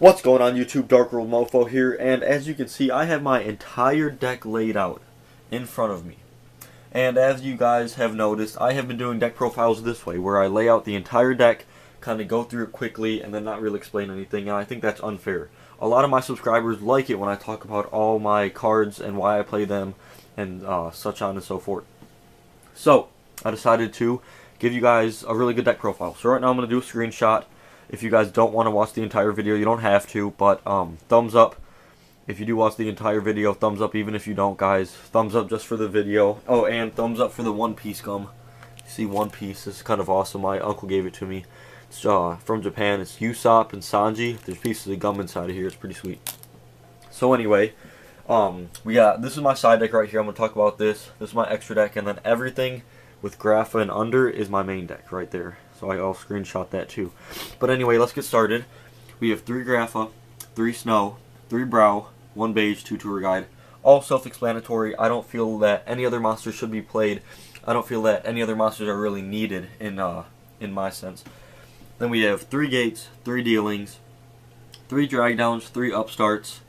What's going on YouTube? DarkWorldMOFO here, and as you can see, I have my entire deck laid out in front of me. And as you guys have noticed, I have been doing deck profiles this way, where I lay out the entire deck, kind of go through it quickly, and then not really explain anything, and I think that's unfair. A lot of my subscribers like it when I talk about all my cards and why I play them, and such on and so forth. So, I decided to give you guys a really good deck profile. So right now I'm going to do a screenshot. If you guys don't want to watch the entire video, you don't have to, but thumbs up if you do watch the entire video, thumbs up even if you don't, guys. Thumbs up just for the video. Oh, and thumbs up for the One Piece gum. You see One Piece, this is kind of awesome. My uncle gave it to me. It's from Japan. It's Usopp and Sanji. There's pieces of gum inside of here. It's pretty sweet. So anyway, this is my side deck right here. I'm going to talk about this. This is my extra deck, and then everything with Grapha and under is my main deck right there. So I'll screenshot that too. But anyway, let's get started. We have 3 Grapha, 3 Snow, 3 Brow, 1 Beige, 2 Tour Guide. All self-explanatory. I don't feel that any other monsters should be played. I don't feel that any other monsters are really needed in my sense. Then we have 3 Gates, 3 Dealings, 3 Drag Downs, 3 Upstarts.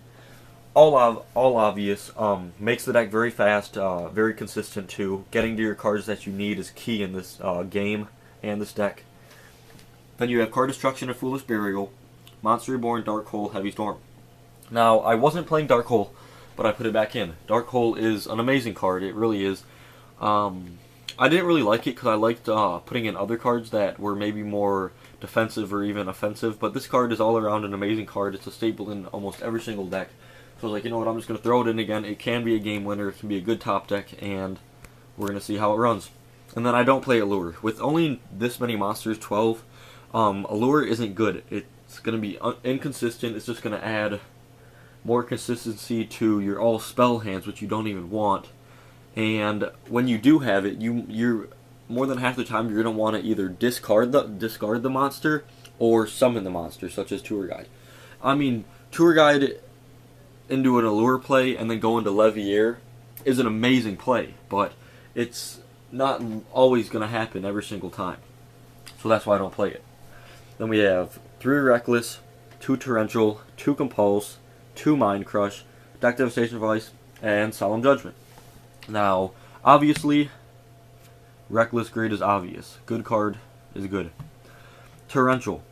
All obvious. Makes the deck very fast, very consistent too. Getting to your cards that you need is key in this game and this deck. Then you have Card Destruction and Foolish Burial, Monster Reborn, Dark Hole, Heavy Storm. Now, I wasn't playing Dark Hole, but I put it back in. Dark Hole is an amazing card, it really is. I didn't really like it because I liked putting in other cards that were maybe more defensive or even offensive, but this card is all around an amazing card. It's a staple in almost every single deck. So I was like, you know what, I'm just going to throw it in again. It can be a game winner, it can be a good top deck, and we're going to see how it runs. And then I don't play Allure. With only this many monsters, 12, Allure isn't good. It's going to be inconsistent. It's just going to add more consistency to your all spell hands, which you don't even want. And when you do have it, you're more than half the time you're going to want to either discard the monster or summon the monster, such as Tour Guide. I mean, Tour Guide into an Allure play and then go into Levier is an amazing play, but it's not always going to happen every single time. So that's why I don't play it. Then we have 3 Reckless, 2 Torrential, 2 Compulse, 2 Mind Crush, Deck Devastation Device, and Solemn Judgment. Now, obviously, Reckless Grade is obvious. Good card is good. Torrential.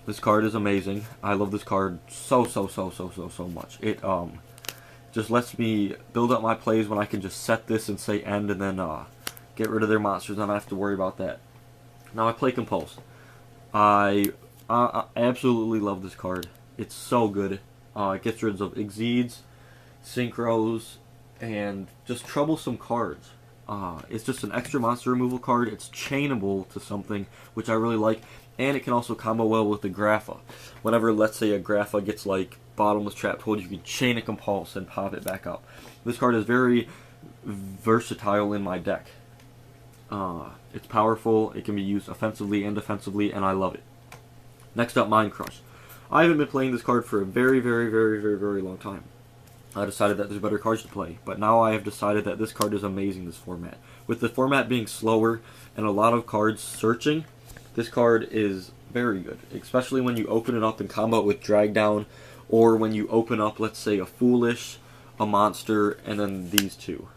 This card is amazing. I love this card so much. It just lets me build up my plays when I can just set this and say end and then get rid of their monsters. I don't have to worry about that. Now I play Compulse. I absolutely love this card. It's so good. It gets rid of Exceeds, Synchros, and just troublesome cards. It's just an extra monster removal card. It's chainable to something, which I really like. And it can also combo well with the Grapha. Whenever, let's say, a Grapha gets like Bottomless Trap Hold, you can chain a Compulse and pop it back up. This card is very versatile in my deck. It's powerful, it can be used offensively and defensively, and I love it. Next up, Mind Crush. I haven't been playing this card for a very long time. I decided that there's better cards to play, but now I have decided that this card is amazing, this format. With the format being slower and a lot of cards searching, this card is very good, especially when you open it up and combo it with Drag Down, or when you open up, let's say, a Foolish, a Monster, and then these two.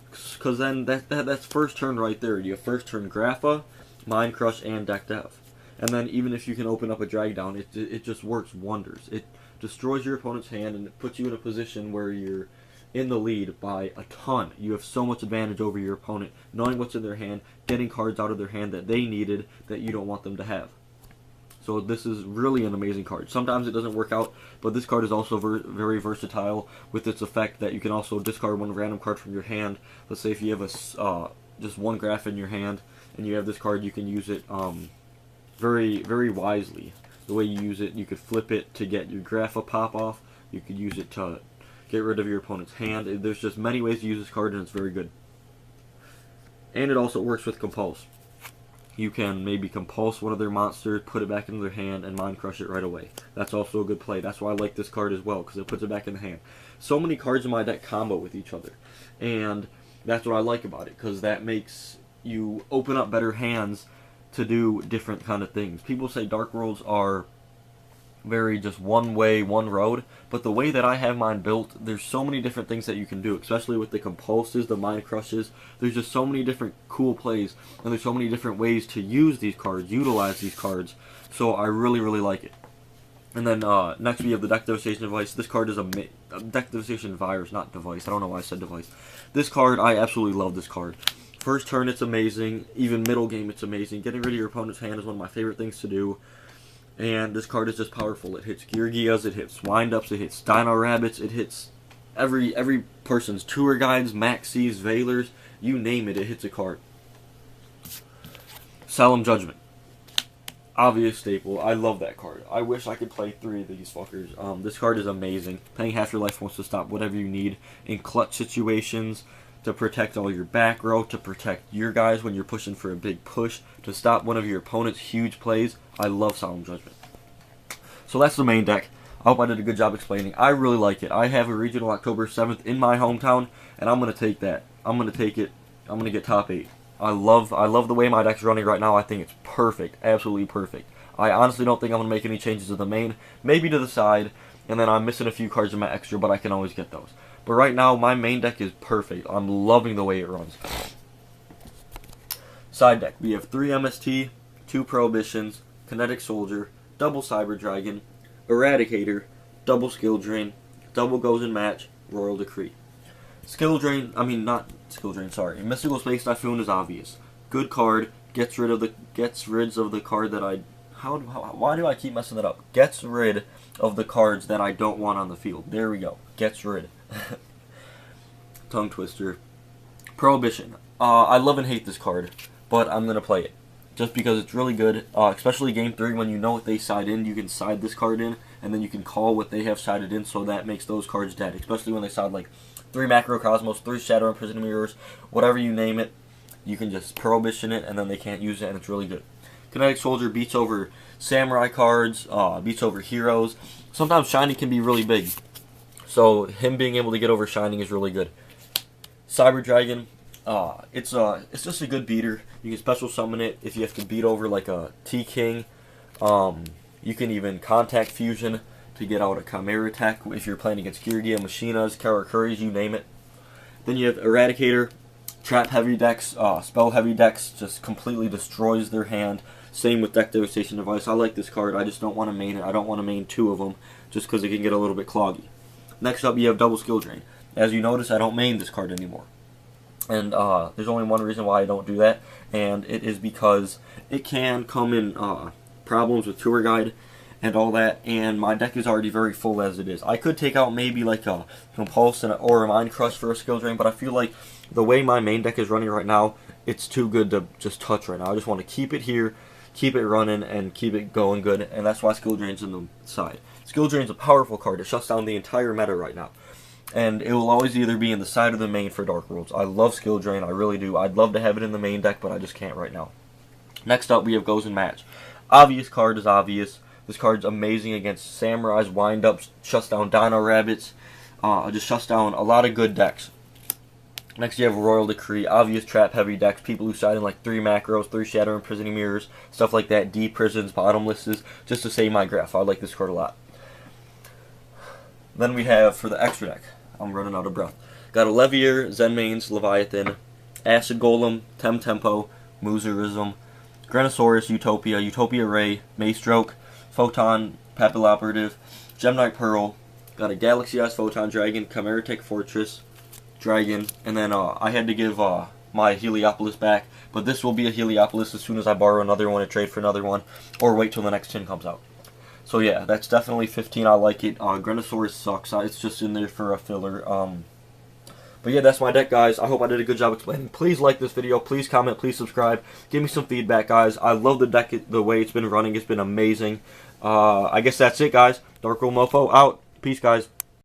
Because then that's first turn right there. You have first turn Grapha, Mind Crush, and Deck Dev. And then even if you can open up a Drag Down, it just works wonders. It destroys your opponent's hand and it puts you in a position where you're in the lead by a ton. You have so much advantage over your opponent, knowing what's in their hand, getting cards out of their hand that they needed that you don't want them to have. So this is really an amazing card. Sometimes it doesn't work out, but this card is also very versatile with its effect that you can also discard one random card from your hand. Let's say if you have just one Graph in your hand and you have this card, you can use it very wisely. The way you use it, you could flip it to get your Grapha pop off. You could use it to get rid of your opponent's hand. There's just many ways to use this card, and it's very good. And it also works with Compulse. You can maybe Compulse one of their monsters, put it back into their hand, and Mind Crush it right away. That's also a good play. That's why I like this card as well, because it puts it back in the hand. So many cards in my deck combo with each other. And that's what I like about it, because that makes you open up better hands to do different kind of things. People say Dark Worlds are very just one way, one road. But the way that I have mine built, there's so many different things that you can do, especially with the compulses, the mind crushes. There's just so many different cool plays, and there's so many different ways to use these cards, utilize these cards. So I really, really like it. And then next we have the Deck Devastation Device. This card is a Deck Devastation Virus, not Device. I don't know why I said Device. This card, I absolutely love this card. First turn, it's amazing. Even middle game, it's amazing. Getting rid of your opponent's hand is one of my favorite things to do. And this card is just powerful. It hits Geargias, it hits Windups, it hits Dino Rabbits, it hits every person's Tour Guides, Maxis, Veilers, you name it, it hits a card. Solemn Judgment. Obvious staple. I love that card. I wish I could play 3 of these fuckers. This card is amazing. Paying half your life wants to stop whatever you need in clutch situations, to protect all your back row, to protect your guys when you're pushing for a big push, to stop one of your opponent's huge plays. I love Solemn Judgment. So that's the main deck. I hope I did a good job explaining. I really like it. I have a regional October 7th in my hometown, and I'm going to take that. I'm going to take it. I'm going to get top 8. I love the way my deck's running right now. I think it's perfect. Absolutely perfect. I honestly don't think I'm going to make any changes to the main. Maybe to the side, and then I'm missing a few cards in my extra, but I can always get those. But right now, my main deck is perfect. I'm loving the way it runs. Side deck. We have 3 MST, 2 Prohibitions, Kinetic Soldier, double Cyber Dragon, Eradicator, double Skill Drain, double Goes in Match, Royal Decree. Skill Drain, not Skill Drain, sorry. Mystical Space Typhoon is obvious. Good card, gets rid of the card that I... why do I keep messing that up? Gets rid of the cards that I don't want on the field. There we go. Gets rid. Tongue Twister. Prohibition. I love and hate this card, but I'm going to play it. Just because it's really good, especially Game 3 when you know what they side in, you can side this card in, and then you can call what they have sided in, so that makes those cards dead. Especially when they side like 3 Macrocosmos, 3 Shadow Imprisoned Mirrors, whatever you name it, you can just Prohibition it, and then they can't use it, and it's really good. Kinetic Soldier beats over Samurai cards, beats over Heroes. Sometimes Shiny can be really big, so him being able to get over Shining is really good. Cyber Dragon, it's just a good beater. You can special summon it if you have to beat over like a T-King. You can even Contact Fusion to get out a Chimera attack if you're playing against Geargia, Machinas, Karakuris, you name it. Then you have Eradicator. Trap heavy decks, spell heavy decks just completely destroys their hand. Same with Deck Devastation Device. I like this card. I just don't want to main it. I don't want to main 2 of them just because it can get a little bit cloggy. Next up, you have Double Skill Drain. As you notice, I don't main this card anymore. And there's only one reason why I don't do that, and it is because it can come in problems with Tour Guide and all that, and my deck is already very full as it is. I could take out maybe like a Compulse or a Mind Crush for a Skill Drain, but I feel like the way my main deck is running right now, it's too good to just touch right now. I just want to keep it here, keep it running, and keep it going good, and that's why Skill Drain's in the side. Skill Drain's a powerful card. It shuts down the entire meta right now. And it will always either be in the side or the main for Dark Worlds. I love Skill Drain, I really do. I'd love to have it in the main deck, but I just can't right now. Next up, we have Goes in Match. Obvious card is obvious. This card's amazing against Samurais, Windups, shuts down Dino Rabbits, just shuts down a lot of good decks. Next, you have Royal Decree, obvious trap-heavy decks, people who side in like 3 Macros, 3 Shadow Imprisoning Mirrors, stuff like that, D-Prisons, Bottomlesses, just to save my graph. I like this card a lot. Then we have, for the extra deck, I'm running out of breath, got a Levier, Zenmanes, Leviathan, Acid Golem, Tempo, Mooserism, Grenosaurus, Utopia, Utopia Ray, Maestroke, Photon, Papilloperative, Gemknight Pearl, got a Galaxy Eyes Photon Dragon, Chimeritic Fortress, Dragon, and then I had to give my Heliopolis back, but this will be a Heliopolis as soon as I borrow another one and trade for another one, or wait till the next tin comes out. So yeah, that's definitely 15. I like it. Grenosaurus sucks. It's just in there for a filler. But yeah, that's my deck, guys. I hope I did a good job explaining. Please like this video. Please comment. Please subscribe. Give me some feedback, guys. I love the deck, the way it's been running. It's been amazing. I guess that's it, guys. DarkWorldMOFO out. Peace, guys.